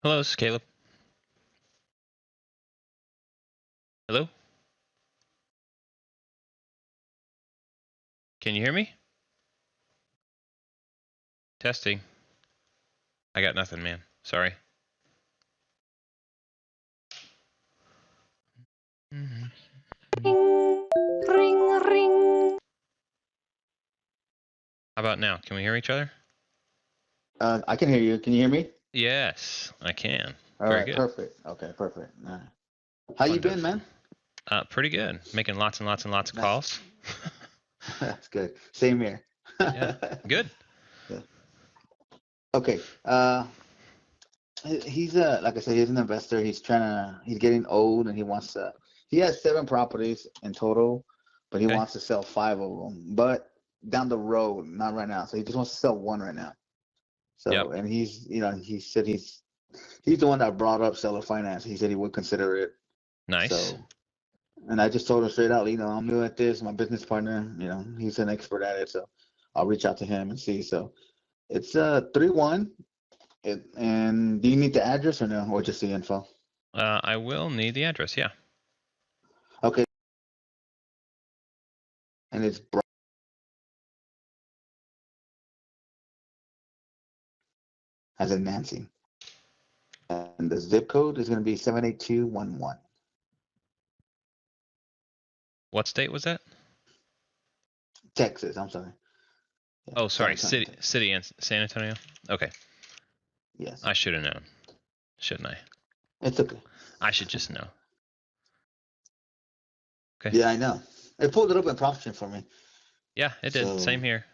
Hello, this is Caleb. Hello? Can you hear me? Testing. I got nothing, man. Sorry. Ring, ring, ring. How about now? Can we hear each other? I can hear you. Can you hear me? Yes, I can. All Very right, good. perfect. Okay, perfect. All right. How you been, man? Pretty good. Making lots and lots and lots of Nice. calls. That's good. Same here. Yeah, good. Yeah. Okay. He's like I said, he's an investor. He's getting old, and he has 7 properties in total, but he Okay. wants to sell 5 of them. But down the road, not right now. So he just wants to sell 1 right now. So, Yep. and he said he's the one that brought up seller finance. He said he would consider it. Nice. So, and I just told him straight out, I'm new at this. My business partner, he's an expert at it. So I'll reach out to him and see. So it's 3-1. And do you need the address or no, or just the info? I will need the address. Yeah. Okay. And it's as in Nancy. And the zip code is going to be 78211. What state was that? Texas. I'm sorry. Yeah, Oh, sorry. San Antonio, City in San Antonio. Okay. Yes. I should have known, shouldn't I? It's okay. I should just know. Okay. Yeah, I know. It pulled it up in PropStream for me. Yeah, it did. So- Same here.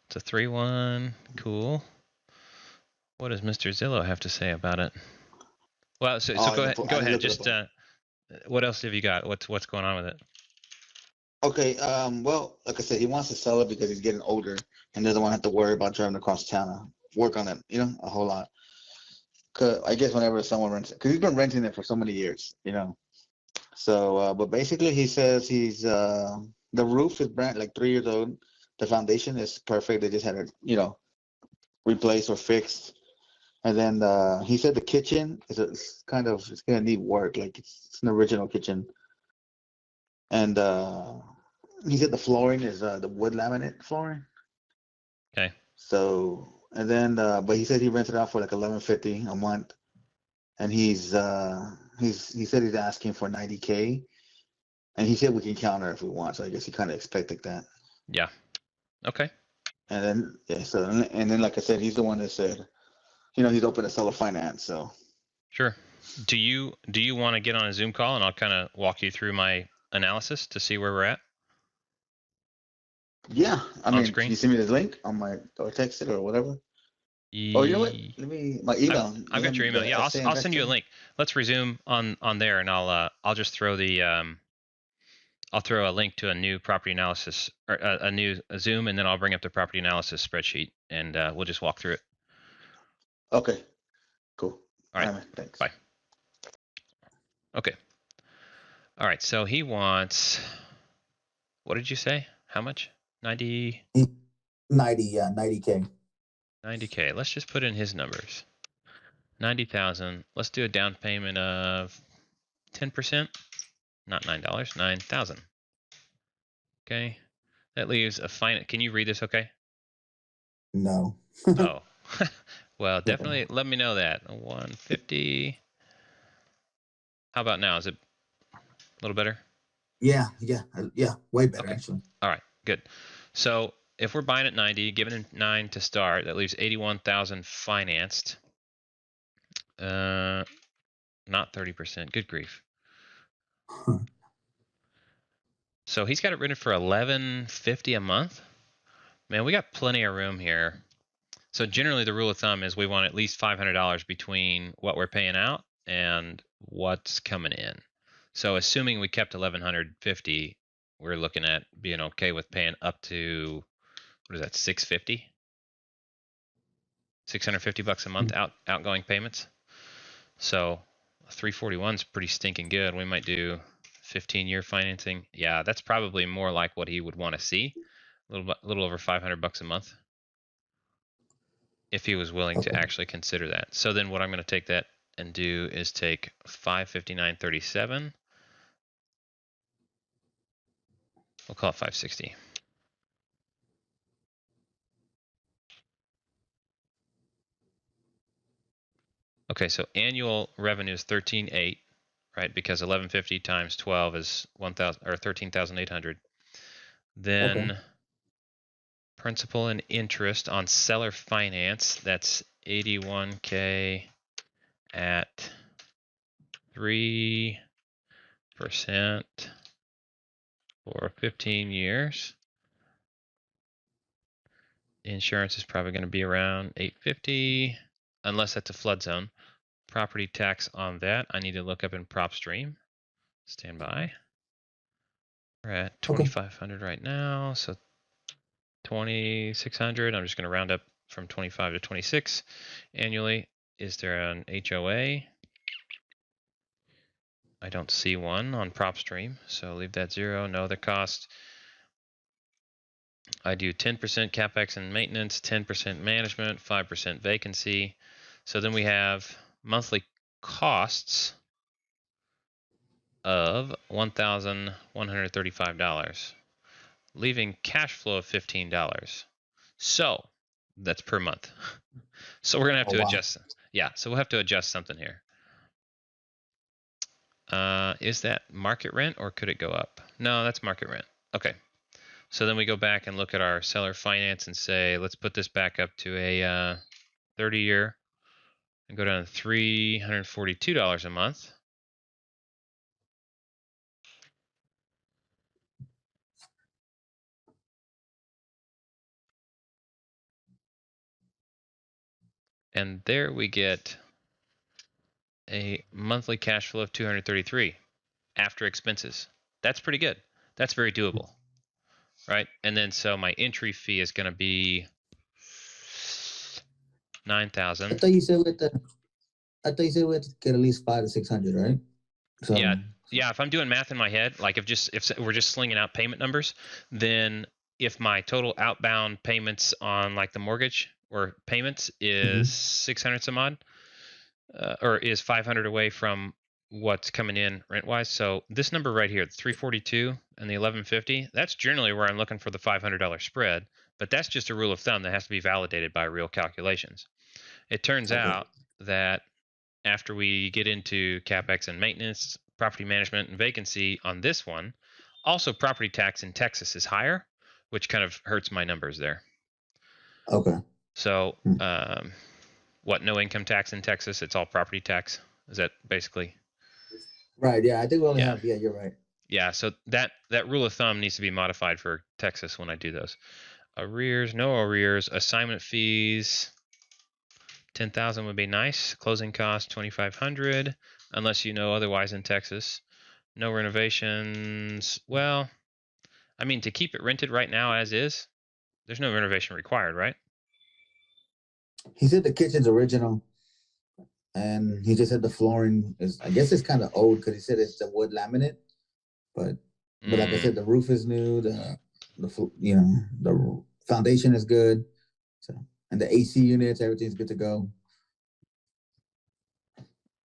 It's a 3-1. Cool. What does Mr. Zillow have to say about it? Well, so go ahead. Go ahead. Just what else have you got? What's going on with it? Okay. Well, like I said, he wants to sell it because he's getting older and doesn't want to have to worry about driving across town to work on it, a whole lot. Cause I guess whenever someone rents it, because he's been renting it for so many years, So, but basically, he says the roof is brand like 3 years old. The foundation is perfect. They just had it, replaced or fixed. And then he said the kitchen it's gonna need work. Like it's an original kitchen. And he said the flooring is the wood laminate flooring. Okay. So and then but he said he rented it out for like $11.50 a month. And he said he's asking for $90K. And he said we can counter if we want. So I guess he kind of expected that. Yeah. Okay. And then and then like I said, he's the one that said, he's open to seller finance. So Sure. Do you want to get on a Zoom call and I'll kind of walk you through my analysis to see where we're at? yeah, I mean, screen? can you send me the link on or text it or whatever? Oh, you know what? My email. I've got your email. Yeah, I'll send you a link. Let's resume on there, and I'll just throw I'll throw a link to a new property analysis or a new Zoom, and then I'll bring up the property analysis spreadsheet, and we'll just walk through it. Okay, cool. All right. Man, thanks. Bye. Okay. All right. So he wants. What did you say? How much? 90. 90, yeah, 90K. 90K. Let's just put in his numbers. 90,000. Let's do a down payment of 10%. Not $9. 9,000. Okay. That leaves a fine. Can you read this? Okay. No. Oh. Well, definitely let me know that. 150. How about now? Is it a little better? Yeah, way better Okay. actually. All right, good. So if we're buying at 90, giving him 9 to start, that leaves 81,000 financed. Not 30%. Good grief. So he's got it rented for $11.50 a month. Man, we got plenty of room here. So generally the rule of thumb is we want at least $500 between what we're paying out and what's coming in. So assuming we kept $1,150, we're looking at being okay with paying up to, what is that, $650? $650 a month outgoing payments. So 341 is pretty stinking good. We might do 15-year financing. Yeah, that's probably more like what he would want to see. A little over $500 a month. if he was willing to Okay. actually consider that. So then what I'm going to take that and do is take 559.37. We'll call it 560. Okay, so annual revenue is 13.8, right? Because 1150 times 12 is 1,000 or 13,800. Then principal and interest on seller finance, that's 81K at 3% for 15 years. Insurance is probably going to be around 850, unless that's a flood zone. Property tax on that, I need to look up in PropStream. Stand by. We're at 2,500 right now, so 2,600. I'm just going to round up from 25 to 26 annually. Is there an HOA? I don't see one on PropStream, so leave that 0. No other cost. I do 10% CapEx and maintenance, 10% management, 5% vacancy. So then we have monthly costs of $1,135, leaving cash flow of $15. So that's per month. So we're gonna have to adjust. Yeah, so we'll have to adjust something here. Is that market rent or could it go up? No, that's market rent. Okay. So then we go back and look at our seller finance and say, let's put this back up to a 30-year and go down to $342 a month. And there we get a monthly cash flow of 233 after expenses. That's pretty good. That's very doable, right? And then so my entry fee is going to be 9,000. I thought you said we had to get at least 500 to 600, right? So Yeah. If I'm doing math in my head, like if we're just slinging out payment numbers, then if my total outbound payments on like the mortgage or payments is 600 some odd, or is 500 away from what's coming in rent wise. So this number right here, the 342 and the 1150, that's generally where I'm looking for the $500 spread, but that's just a rule of thumb that has to be validated by real calculations. It turns out that after we get into CapEx and maintenance, property management and vacancy on this one, also property tax in Texas is higher, which kind of hurts my numbers there. Okay. So, what, no income tax in Texas? It's all property tax. Is that basically? Right. Yeah, I think we only have. Yeah, you're right. Yeah. So that rule of thumb needs to be modified for Texas when I do those. Arrears, no arrears, assignment fees. 10,000 would be nice. Closing cost 2,500, unless you know otherwise in Texas. No renovations. Well, I mean, to keep it rented right now as is, there's no renovation required, right? He said the kitchen's original, and he just said the flooring is. I guess it's kind of old because he said it's the wood laminate, but like I said, the roof is new. The foundation is good. So, and the AC units, everything's good to go.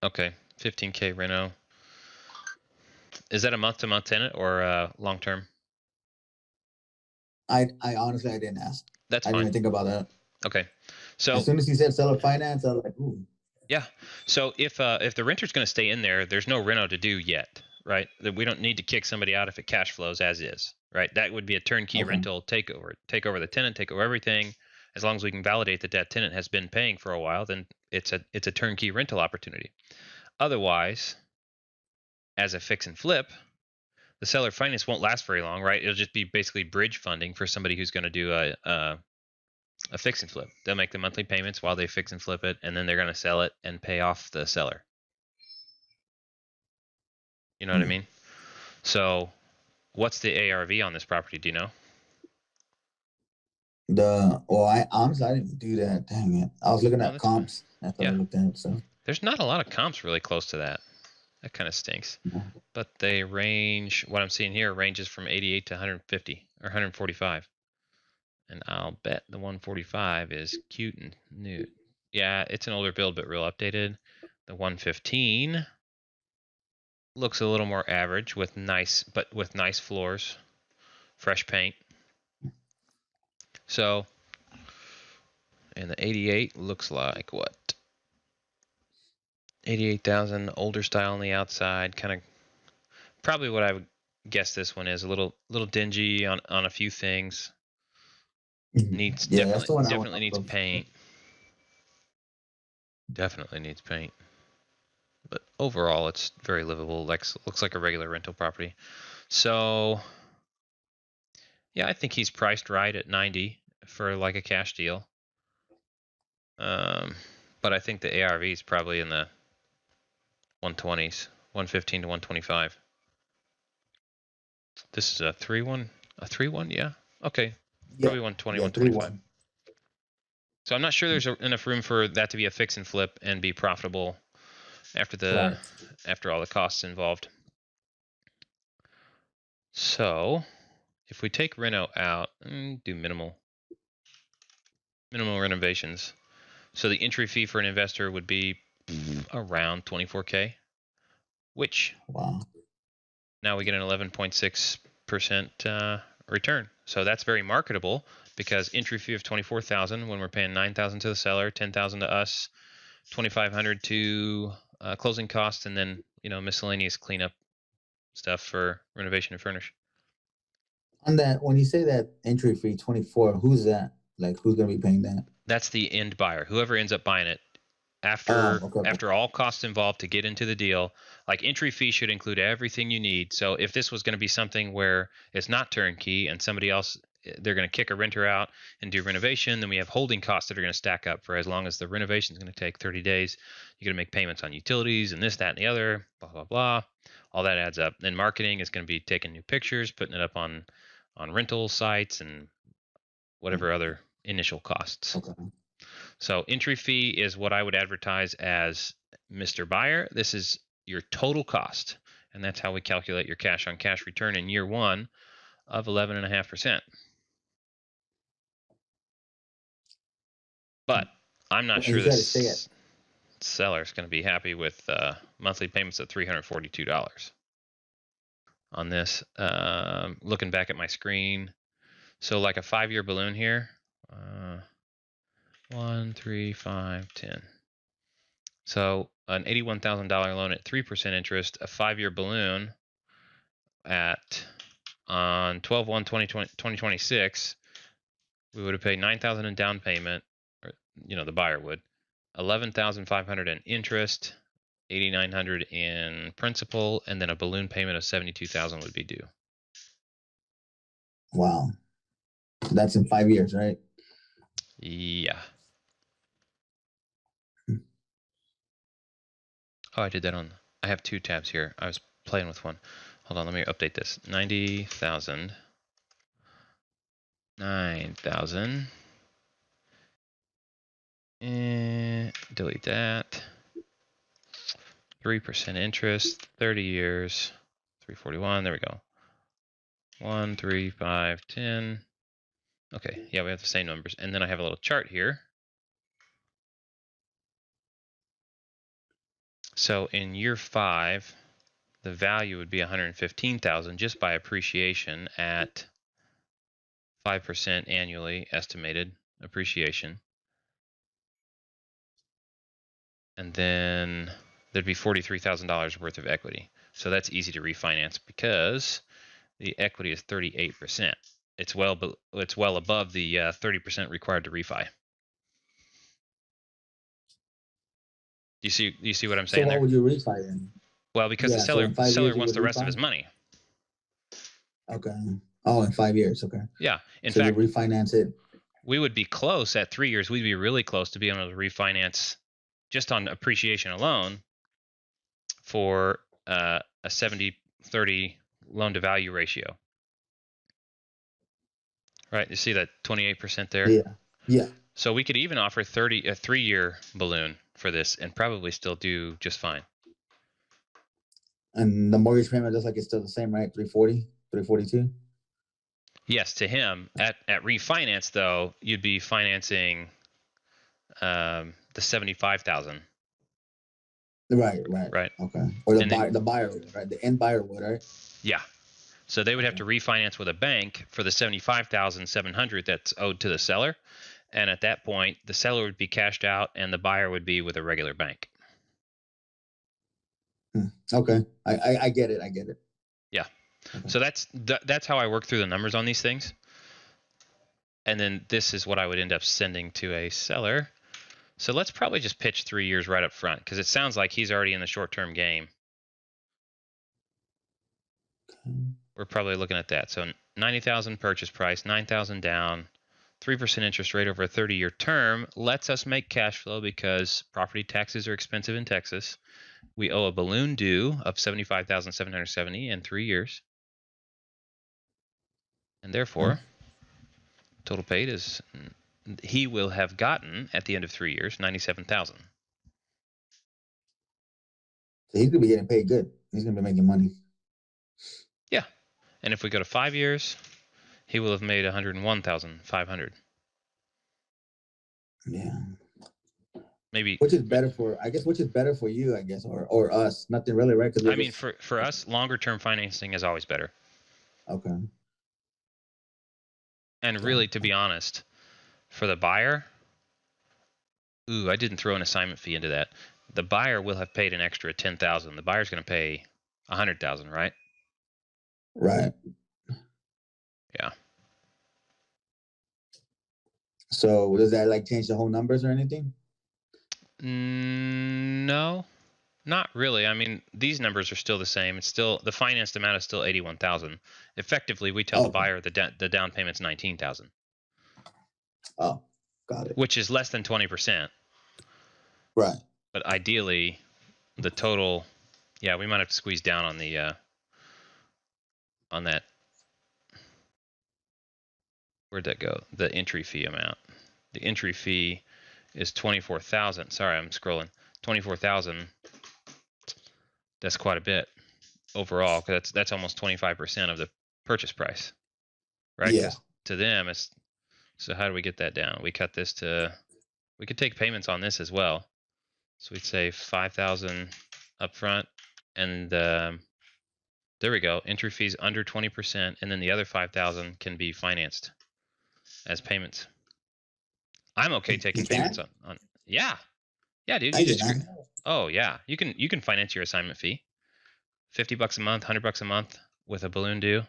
Okay, 15K reno. Is that a month-to-month tenant or long-term? I honestly I didn't ask. That's fine. I didn't even think about that. Okay, so as soon as he said seller finance, I was like, ooh. Yeah. So if the renter's going to stay in there, there's no reno to do yet, right? We don't need to kick somebody out if it cash flows as is, right? That would be a turnkey rental takeover. Take over the tenant, take over everything. As long as we can validate that that tenant has been paying for a while, then it's a turnkey rental opportunity. Otherwise, as a fix and flip, the seller finance won't last very long, right? It'll just be basically bridge funding for somebody who's going to do a fix and flip. They'll make the monthly payments while they fix and flip it, and then they're going to sell it and pay off the seller. You know what I mean? So what's the ARV on this property? Do you know? I honestly I didn't do that. Dang it. I was looking at comps. That's what I looked at. So there's not a lot of comps really close to that. That kind of stinks. But they range, what I'm seeing here ranges from 88 to 150 or 145. And I'll bet the 145 is cute and new. Yeah, it's an older build, but real updated. The 115 looks a little more average with nice floors, fresh paint. So, and the 88 looks like what? 88,000, older style on the outside, kind of probably what I would guess this one is. A little dingy on a few things. Needs Yeah, that's the one I definitely needs want. paint. Definitely needs paint. But overall, it's very livable. Looks like a regular rental property. So, yeah, I think he's priced right at 90 for like a cash deal. But I think the ARV is probably in the 120s, 115 to 125. This is a 3-1, yeah. Okay, probably 120, 125. So I'm not sure there's enough room for that to be a fix and flip and be profitable after all the costs involved. So if we take reno out and do minimal renovations, so the entry fee for an investor would be around 24K, which now we get an 11.6% return. So that's very marketable because entry fee of 24,000 when we're paying 9,000 to the seller, 10,000 to us, 2,500 to closing costs, and then miscellaneous cleanup stuff for renovation and furnish. On that, when you say that entry fee 24, who's that? Like, who's gonna be paying that? That's the end buyer, whoever ends up buying it. After all costs involved to get into the deal, like entry fee should include everything you need. So if this was going to be something where it's not turnkey and somebody else, they're going to kick a renter out and do renovation, then we have holding costs that are going to stack up for as long as the renovation is going to take 30 days. You're going to make payments on utilities and this, that, and the other, blah, blah, blah. All that adds up. Then marketing is going to be taking new pictures, putting it up on rental sites and whatever other initial costs. Okay. So entry fee is what I would advertise as Mr. Buyer. This is your total cost, and that's how we calculate your cash on cash return in year one of 11.5%. But I'm not sure this seller is going to be happy with monthly payments of $342 on this. Looking back at my screen, so like a 5-year balloon here. 1, 3, 5, 10. So an $81,000 loan at 3% interest, a 5-year balloon on 12/1/2026, we would have paid $9,000 in down payment, or the buyer would, $11,500 in interest, $8,900 in principal, and then a balloon payment of $72,000 would be due. Wow, that's in 5 years, right? Yeah. Oh, I did that I have 2 tabs here. I was playing with one. Hold on, let me update this. 90,000. 9,000. And delete that. 3% interest, 30 years, 341. There we go. 1, 3, 5, 10. Okay, yeah, we have the same numbers. And then I have a little chart here. So in year 5, the value would be 115,000 just by appreciation at 5% annually estimated appreciation. And then there'd be $43,000 worth of equity. So that's easy to refinance because the equity is 38%. It's well above the 30% required to refi. Do you see what I'm saying there? So what would you refi then? Well, because the seller wants the rest of his money. Okay. Oh, in 5 years. Okay. Yeah. In fact, you refinance it. We would be close at 3 years. We'd be really close to being able to refinance just on appreciation alone for a 70-30 loan to value ratio. Right. You see that 28% there? Yeah. Yeah. So we could even offer a 3-year balloon for this and probably still do just fine. And the mortgage payment looks like it's still the same, right? 340, 342? Yes, to him. At refinance though, you'd be financing the 75,000, Right. right? Okay. Or And then the buyer, right? The end buyer would, right? yeah. So they would have Okay. to refinance with a bank for the 75,700 that's owed to the seller, and at that point, the seller would be cashed out, and the buyer would be with a regular bank. Okay. I get it. Yeah. Okay. So that's how I work through the numbers on these things. And then this is what I would end up sending to a seller. So let's probably just pitch 3 years right up front because it sounds like he's already in the short-term game. We're probably looking at that. So 90,000 purchase price, 9,000 down, 3% interest rate over a 30-year term lets us make cash flow because property taxes are expensive in Texas. We owe a balloon due of 75,770 in 3 years. And therefore, total paid is he will have gotten at the end of 3 years 97,000. So he's gonna be getting paid good. He's gonna be making money. Yeah. And if we go to 5 years, he will have made 101,500. Yeah. Maybe. Which is better for, I guess, which is better for you, I guess, or us? Nothing really, right? Because I mean, for us, longer term financing is always better. Okay. And really, to be honest, for the buyer, I didn't throw an assignment fee into that. The buyer will have paid an extra 10,000. The buyer's going to pay 100,000, right? Right. Yeah. So does that like change the whole numbers or anything? No, not really. I mean, these numbers are still the same. It's still the financed amount is still 81,000. Effectively, we tell the buyer the down payment's 19,000. Oh, got it. Which is less than 20%. Right. But ideally, the total, yeah, we might have to squeeze down on the on that. Where'd that go? The entry fee amount. The entry fee is 24,000. Sorry, I'm scrolling. 24,000. That's quite a bit overall, because that's almost 25% of the purchase price, right? Yeah. Because to them, it's so. How do we get that down? We cut this to. We could take payments on this as well. So we'd say 5,000 up front, and there we go. Entry fees under 20%, and then the other 5,000 can be financed as payments. I'm okay taking payments on. Yeah, dude. You just. Oh yeah, you can finance your assignment fee. $50 a month, $100 a month with a balloon due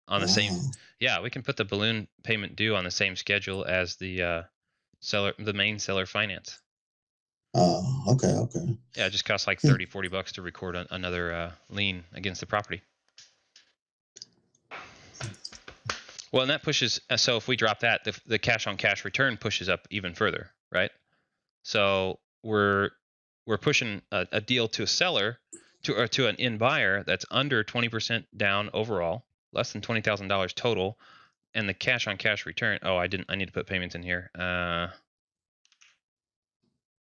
on the same. Yeah, we can put the balloon payment due on the same schedule as the seller, the main seller finance. Oh, okay. Yeah, it just costs like $30-$40 to record another lien against the property. Well, and that pushes. So if we drop that, the cash on cash return pushes up even further, right? So we're pushing a deal to a seller to an end buyer that's under 20% down overall, less than $20,000 total, and the cash on cash return. Oh, I need to put payments in here.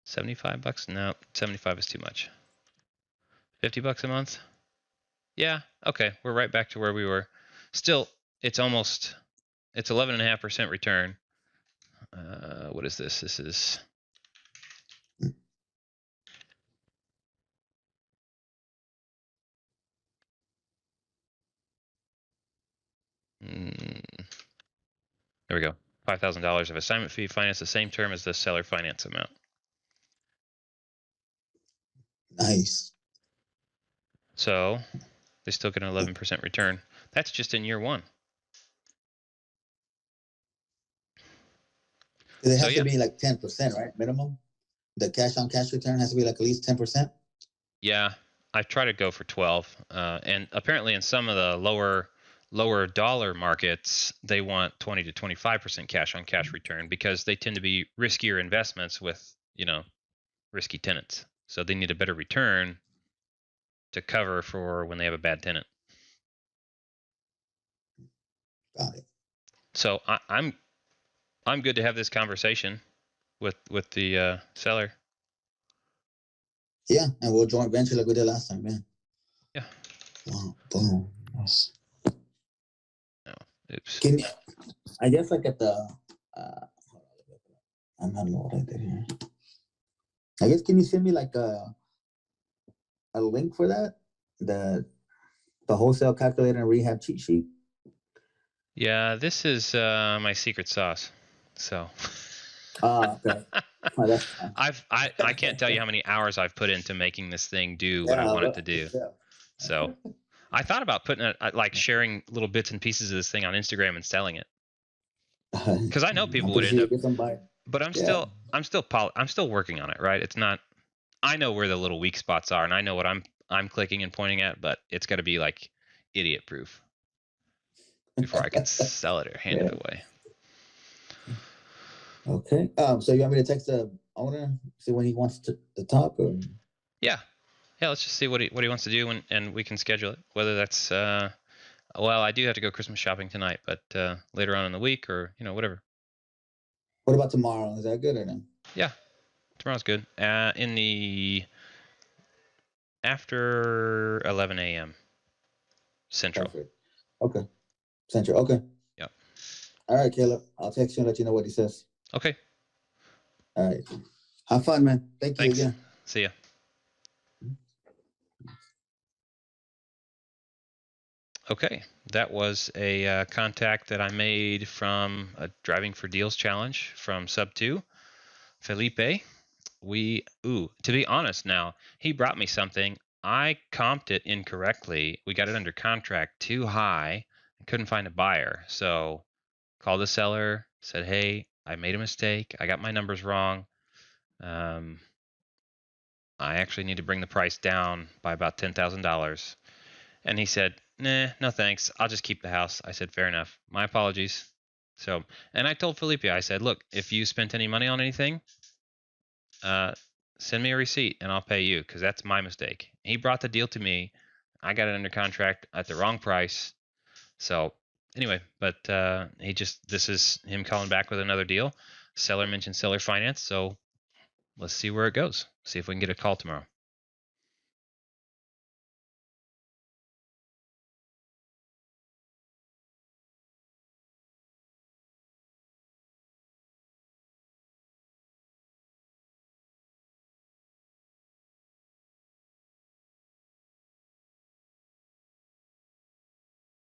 $75? No, 75 is too much. $50 a month? Yeah, okay. We're right back to where we were. Still, it's 11.5% return. What is this? This is there we go. $5,000 of assignment fee, finance the same term as the seller finance amount. Nice. So they still get an 11% return. That's just in year one. It has to be like 10%, right? Minimum. The cash on cash return has to be like at least 10%. Yeah, I try to go for 12, and apparently in some of the lower dollar markets, they want 20 to 25% cash on cash return because they tend to be riskier investments with risky tenants. So they need a better return to cover for when they have a bad tenant. Got it. So I'm good to have this conversation with the seller. Yeah, and we'll joint venture like we did last time, man. Yeah. Boom. Yes. No, Oops. Can you, I guess like at the I'm not know what I did here. I guess can you send me like a link for that? The wholesale calculator and rehab cheat sheet? Yeah, this is my secret sauce. So Okay. Oh, that's fine. I can't tell you how many hours I've put into making this thing do what I Yeah, want it to well, do. yeah. So I thought about putting it like sharing little bits and pieces of this thing on Instagram and selling it, because I know people I'm would pretty end sure up. you get somebody. But I'm Yeah. still working on it, right? It's not. I know where the little weak spots are, and I know what I'm clicking and pointing at, but it's got to be like idiot proof before I can sell it or hand it Yeah. away. Okay. So you want me to text the owner, see when he wants to talk, or Yeah, let's just see what he wants to do, and we can schedule it. Whether that's well, I do have to go Christmas shopping tonight, but later on in the week, or whatever. what about tomorrow? Is that good or no? Yeah, tomorrow's good. In the after 11 a.m. Central. Perfect. Okay. Central. Okay. Yep. All right, Caleb. I'll text you and let you know what he says. Okay. All right. Have fun, man. Thank you Thanks. again. See ya. Okay, that was a contact that I made from a Driving for Deals challenge from Sub 2, Felipe. To be honest now, he brought me something. I comped it incorrectly. We got it under contract too high and couldn't find a buyer. So called the seller, said, hey, I made a mistake. I got my numbers wrong. I actually need to bring the price down by about $10,000. And he said, nah, no thanks. I'll just keep the house. I said, fair enough. My apologies. So, and I told Felipe, I said, look, if you spent any money on anything, send me a receipt and I'll pay you, because that's my mistake. He brought the deal to me. I got it under contract at the wrong price. So anyway, but this is him calling back with another deal. Seller mentioned seller finance. So let's see where it goes. See if we can get a call tomorrow.